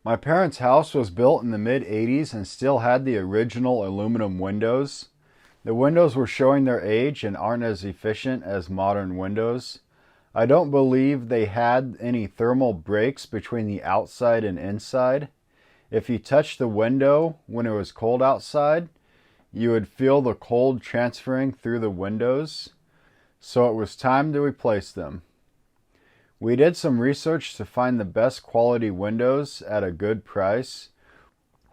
My parents' house was built in the mid-80s and still had the original aluminum windows. The windows were showing their age and aren't as efficient as modern windows. I don't believe they had any thermal breaks between the outside and inside. If you touched the window when it was cold outside, you would feel the cold transferring through the windows. So it was time to replace them. We did some research to find the best quality windows at a good price.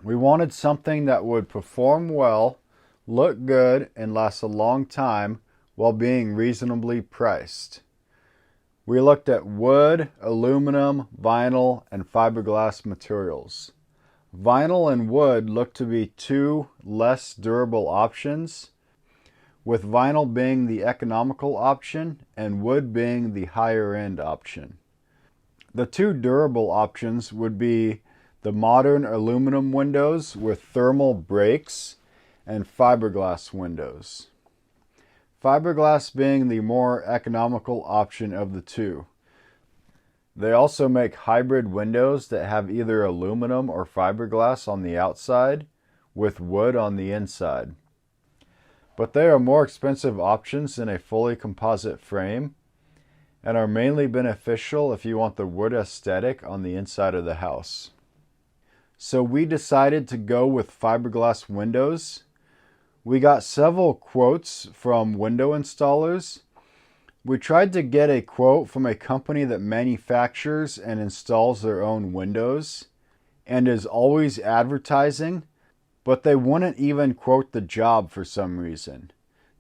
We wanted something that would perform well, look good, and last a long time while being reasonably priced. We looked at wood, aluminum, vinyl, and fiberglass materials. Vinyl and wood looked to be two less durable options, with vinyl being the economical option and wood being the higher end option. The two durable options would be the modern aluminum windows with thermal breaks and fiberglass windows. Fiberglass being the more economical option of the two. They also make hybrid windows that have either aluminum or fiberglass on the outside with wood on the inside. But they are more expensive options than a fully composite frame and are mainly beneficial if you want the wood aesthetic on the inside of the house. So we decided to go with fiberglass windows. We got several quotes from window installers. We tried to get a quote from a company that manufactures and installs their own windows and is always advertising, but they wouldn't even quote the job for some reason.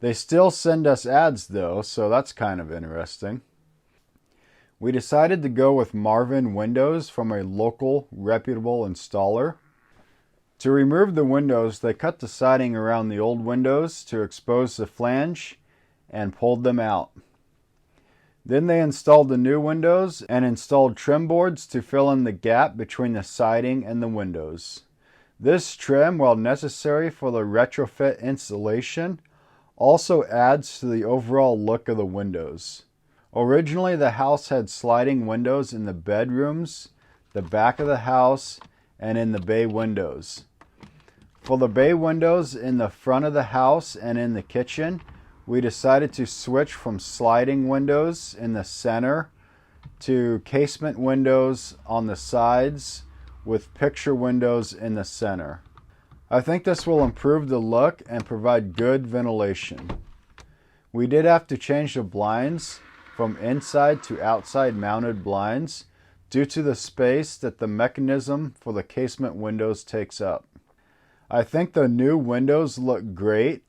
They still send us ads though, so that's kind of interesting. We decided to go with Marvin windows from a local reputable installer. To remove the windows, they cut the siding around the old windows to expose the flange and pulled them out. Then they installed the new windows and installed trim boards to fill in the gap between the siding and the windows. This trim, while necessary for the retrofit installation, also adds to the overall look of the windows. Originally, the house had sliding windows in the bedrooms, the back of the house, and in the bay windows. For the bay windows in the front of the house and in the kitchen, we decided to switch from sliding windows in the center to casement windows on the sides with picture windows in the center. I think this will improve the look and provide good ventilation. We did have to change the blinds from inside to outside mounted blinds due to the space that the mechanism for the casement windows takes up. I think the new windows look great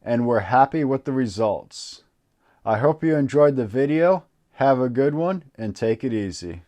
and we're happy with the results. I hope you enjoyed the video. Have a good one and take it easy.